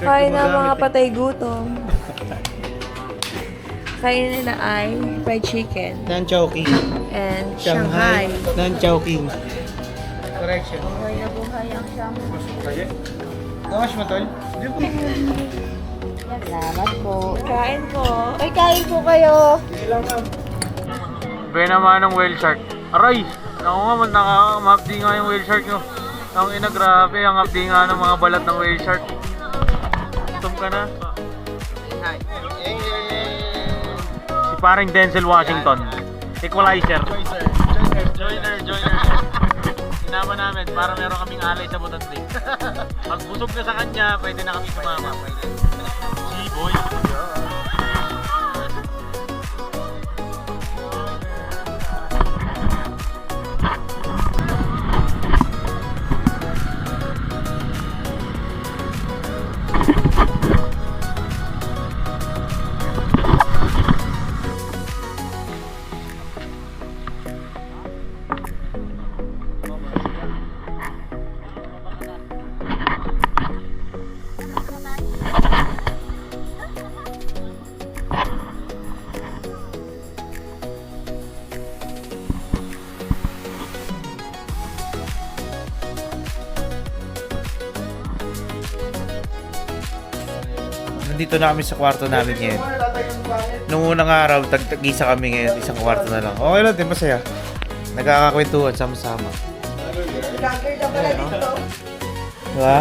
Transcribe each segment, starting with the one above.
Kain na mga patay gutom. Kain nila ay fried chicken Nan Chowking. and Shanghai. Nan Chowking. Correction. Buhay na buhay ang Shanghai. Gawas mo, tol? Salamat po. Kain po. Ay, kain po kayo. Be naman ng whale shark. Aray! Ako nga, nakamapdi nga yung whale shark nyo. Ang ina, grabe, ang hapdi nga ng mga balat ng whale shark. Gutom ka na? Si paring Denzel Washington. Equalizer. Joiner. Sinama namin para meron kaming alay sa Butante. Pag busog na sa kanya, pwede na kami sumama. G-boy. Nandito na kami sa kwarto namin ngayon. Nung unang araw, tag-isa kami ngayon. Isang kwarto na lang. Okay lang din, masaya. Nagkakakwentuhan, sama-sama. Diba?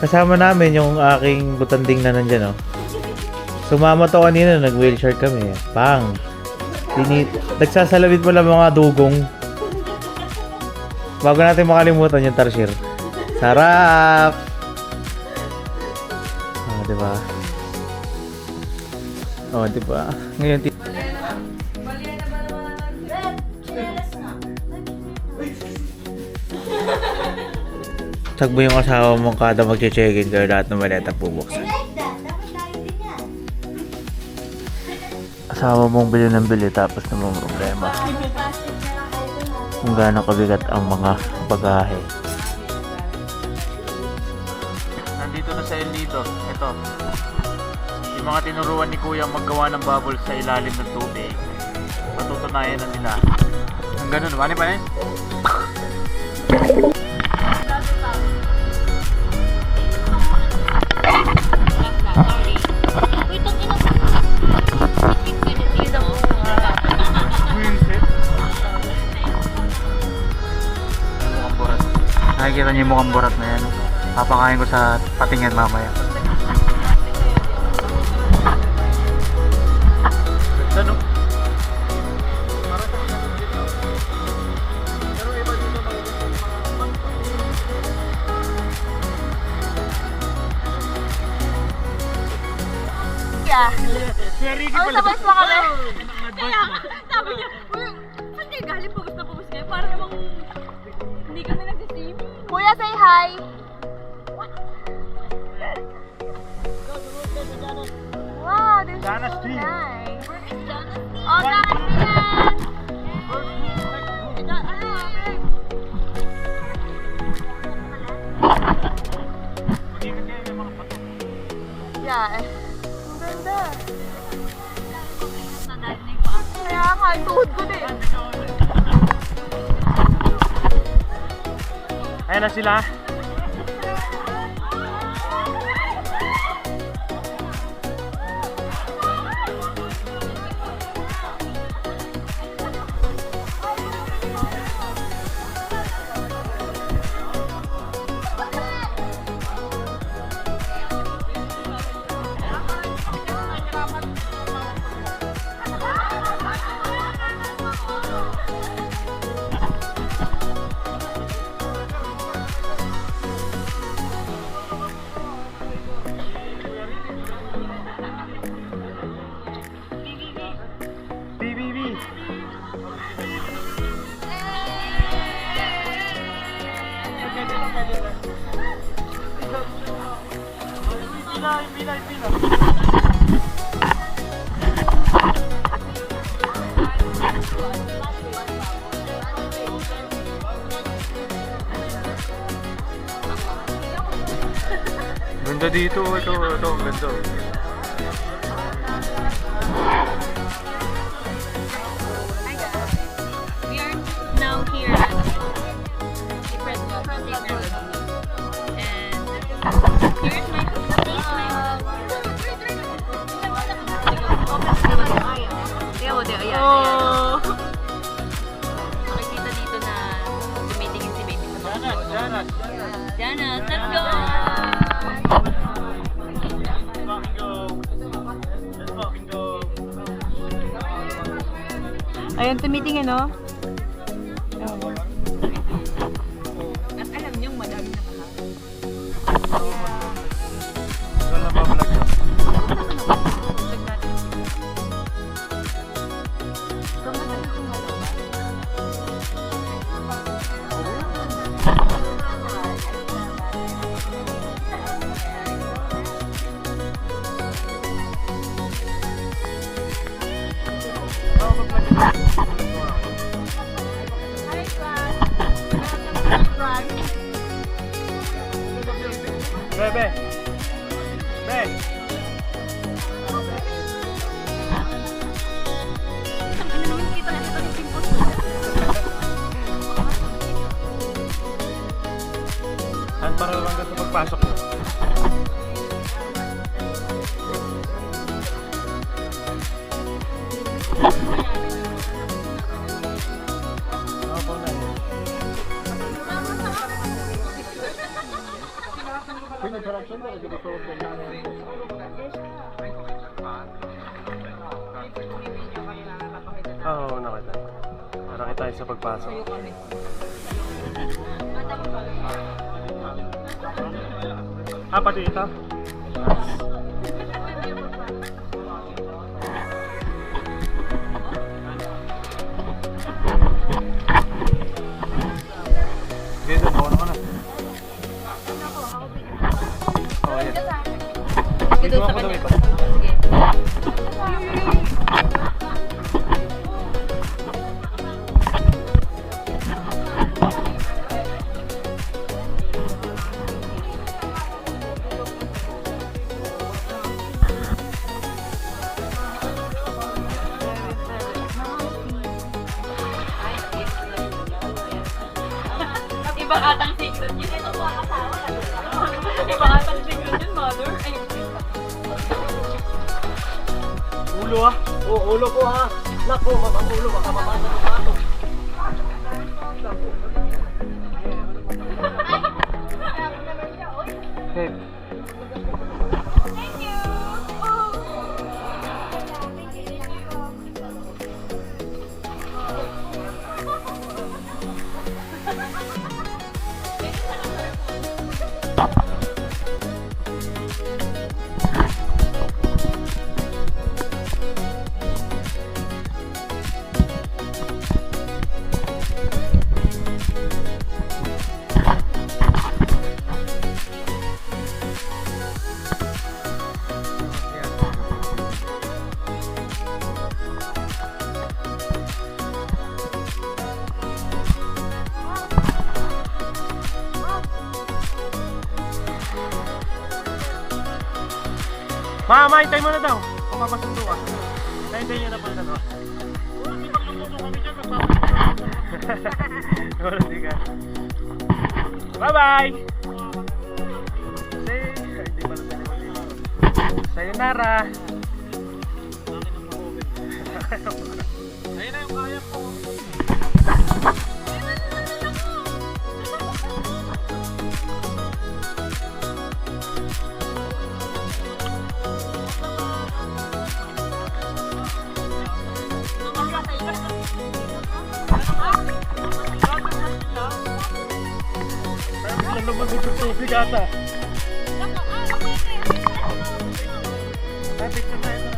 Kasama namin yung aking butanding na nandyan, oh. Sumama to kanina, nag-wheelchair kami. Pang! Nagsasalabit mo lang mga dugong. Bago natin makalimutan yung tarsier. Sarap! Oh, diba? Oh, diba? Ngayon, Sagbo yung asawa mo kada mag-check-in kayo lahat ng maleta bubuksan. Asawa mong bili ng bili tapos namang problema. Kung gaano kabigat ang mga bagahe. Nandito na sa El Nido. Ito. Yung mga tinuruan ni Kuya maggawa ng bubbles sa ilalim ng tubig. Patutunayan na nila. Ang ganun. Bani pa rin? Nakikita niyo yung mukhang burat na yan. Papakain ko sa patingin mamaya. Ano? Oh, sabay pa kami. Kaya, sabi niya, saan kayo galing? Pagos na pagos kayo. Para namang hindi kami nagsisimi. Kuya, say hi! Wow, this is so nice. Oh, Janas yan! Yeah. Ang ganda. Kaya nga, tuhod ko din. Ayan na sila. Ganda dito, ito, ang ganda. We are now here at the President Dinner. And here's my Oh! Nakikita dito na tumitingin si baby sa mga Janas. Janas, let's go! Let's fucking go. Ayun, tumitingin, no? At alam niyong madami na pala. Ikaw lang babalag yun. Bebe! Be! Ano naman kita na sa pag-impos? Saan para lang sa pagpasok mo? Oo, nakita. Marami tayo sa pagpasok. Pati ito? Ganda, bawa na ka na. Oh, yan. Dito ako daw ito. Ibang atang secret yun. Ito po ang asawa. Ibang atang secret yun, mother. Ay, Ulo ah! Oo, ulo ko ha! Nako, mamang ulo, baka mapasok ko pa ito. Hey. thank you! Mama, hintay mo na daw. Kung mapasundo ka. Hintay niyo na po yung dalawa. Hindi ka. Bye-bye! Say, hindi pa na tayo. Sayonara! Ayun na yung kaya ko. Ano ba dito tubig ata? Picture tayo sa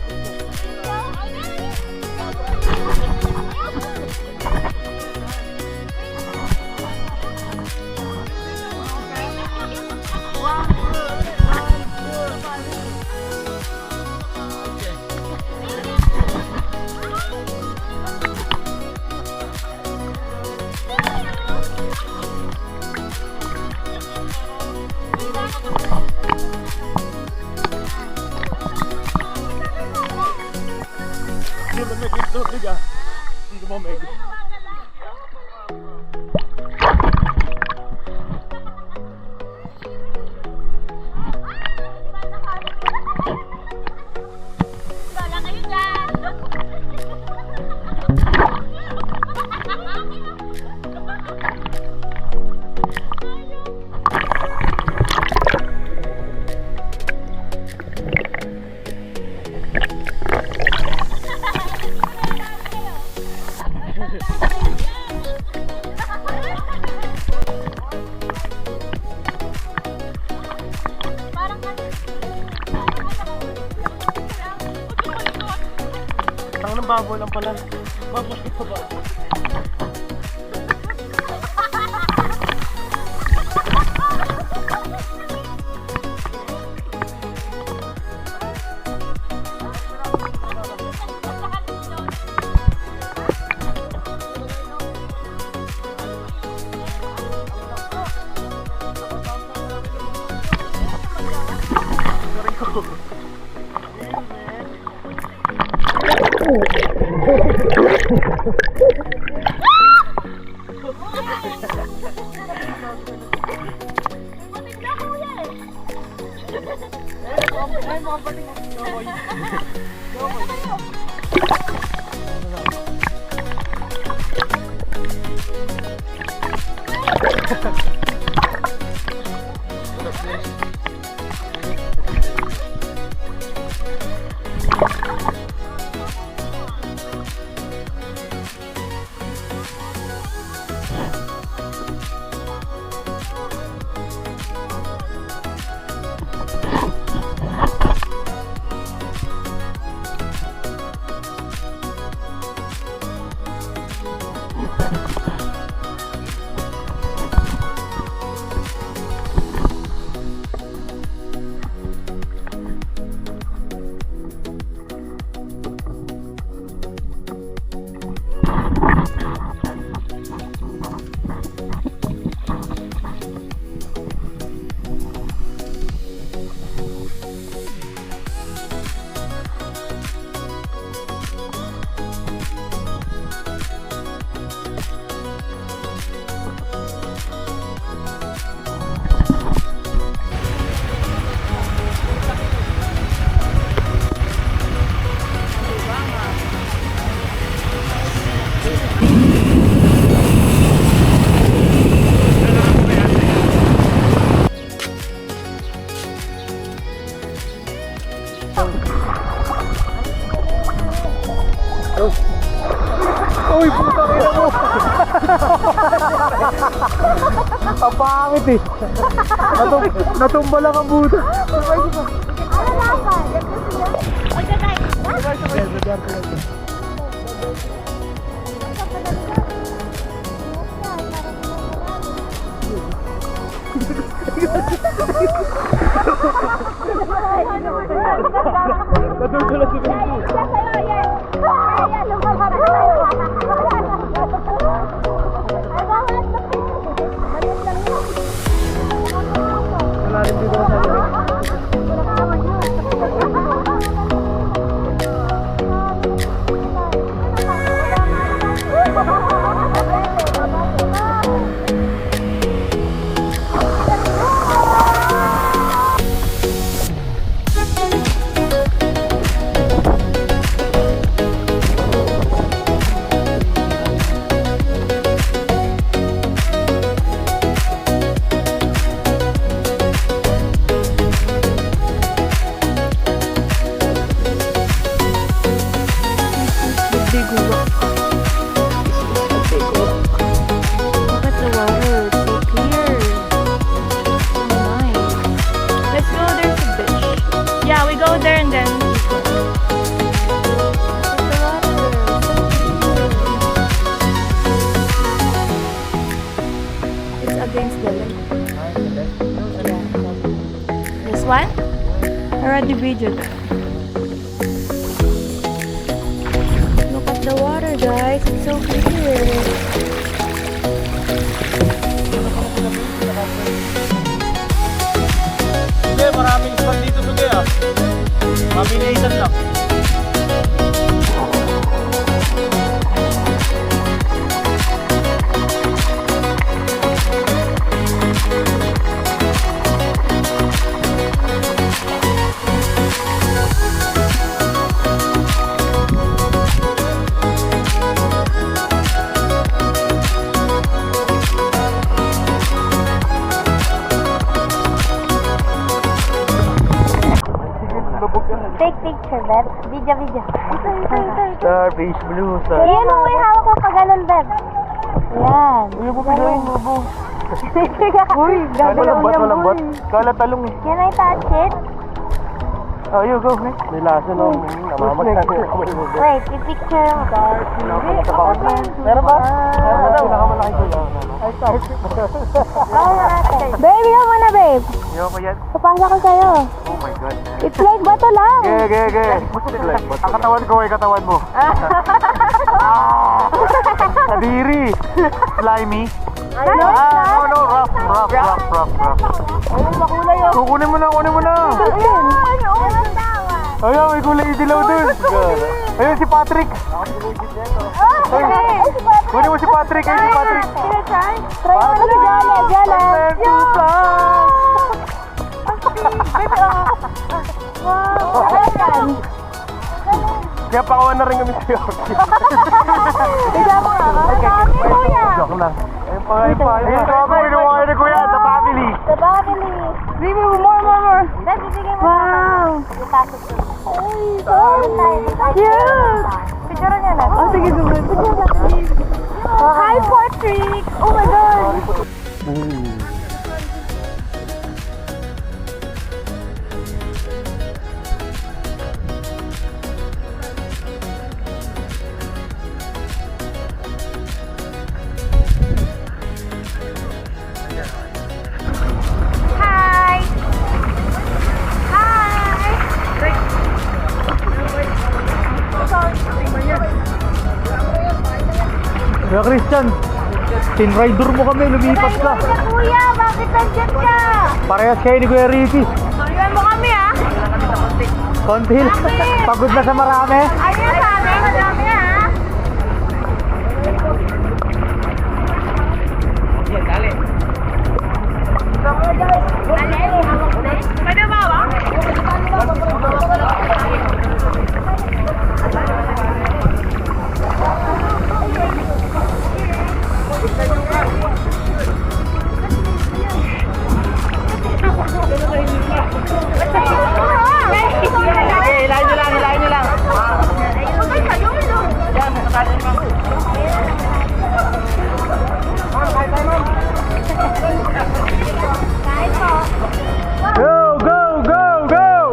ka. Hindi ko mameg. Wala kayo dyan! Parang Tang ng baboy lang pala. Baboy ito ba? Uy, puta kaya mo! Ang pangit eh! Natumba lang ang buta! Natutulad si Bintu! Wala rin dito sa one? I already videoed. Look at the water, guys. It's so clear. Sige, maraming spot dito, sige ah. Mabilisan lang. Take picture, Beb. Video. Starfish blue, Ayan o, may hawak mo pa ganun, Beb. Yan. Uy, mo pinayin mo, bo. Uy, Malambot. Kala talong eh. Can I touch it? Oh, you go, Nick. May laso no. Namamas na. Wait, i-picture mo, guys. Meron ba? Pinakamalaki ko lang. Babe, ikaw muna, babe. Yo ko yan. Papasa ko sa'yo. Oh my God. It's like bato lang. Ang katawan ko ay katawan mo. Kadiri. Slimy. Ano? No, rough. Ayun, makulay yun. Kunin mo na. Ayun. Ayun, may kulay dilaw dun. Ayun si Patrick. Kunin mo si Patrick. Ayun si Patrick. Try mo na si Jala. Wow. Kaya pakawan na rin kami sa'yo. Bigyan mo nga. Dami, kuya. Joke lang. Ayun pa. Inuwain ni Kuya sa family. The family. Baby, more. Bibigyan mo. Wow. Cute. Picture niya lang. Oh, sige, Hi, Patrick. Oh my God. Hi. Kaya Christian, tinrider mo kami, lumipat ka. Kuya, bakit nandiyan ka? Parehas kayo ni Kuya Ricky. Iwan mo kami, ha? Konti lang. Pagod na sa marami. Ayun sa amin. Madami, ha? Pwede ba, ba? Hilahin nyo lang. Go!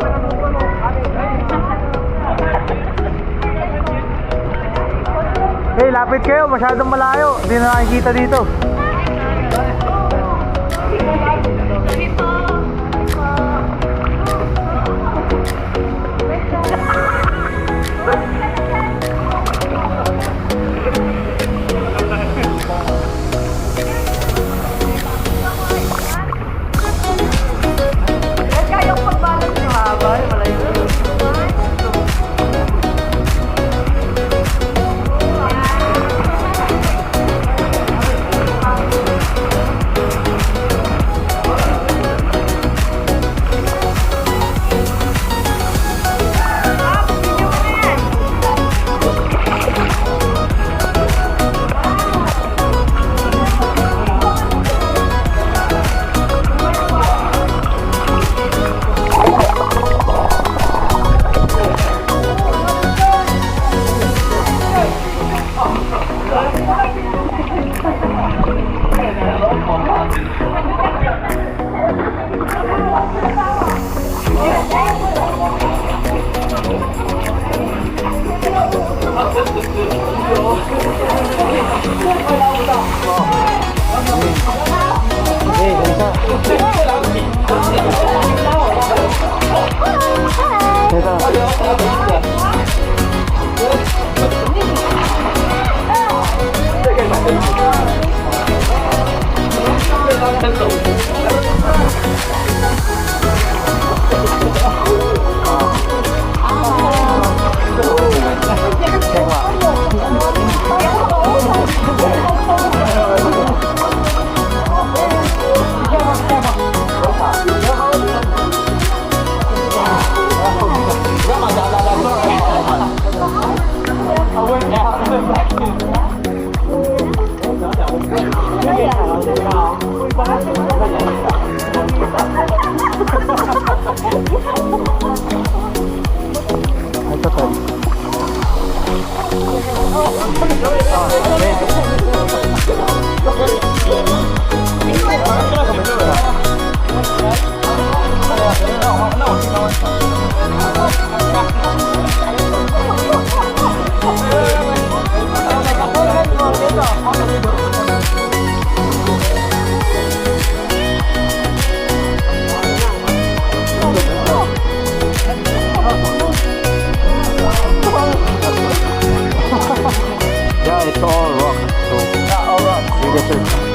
Hey, lapit kayo. Masyadong malayo. Hindi na nakikita dito. Yeah, it's all rock. So, yeah, all rock. You get it.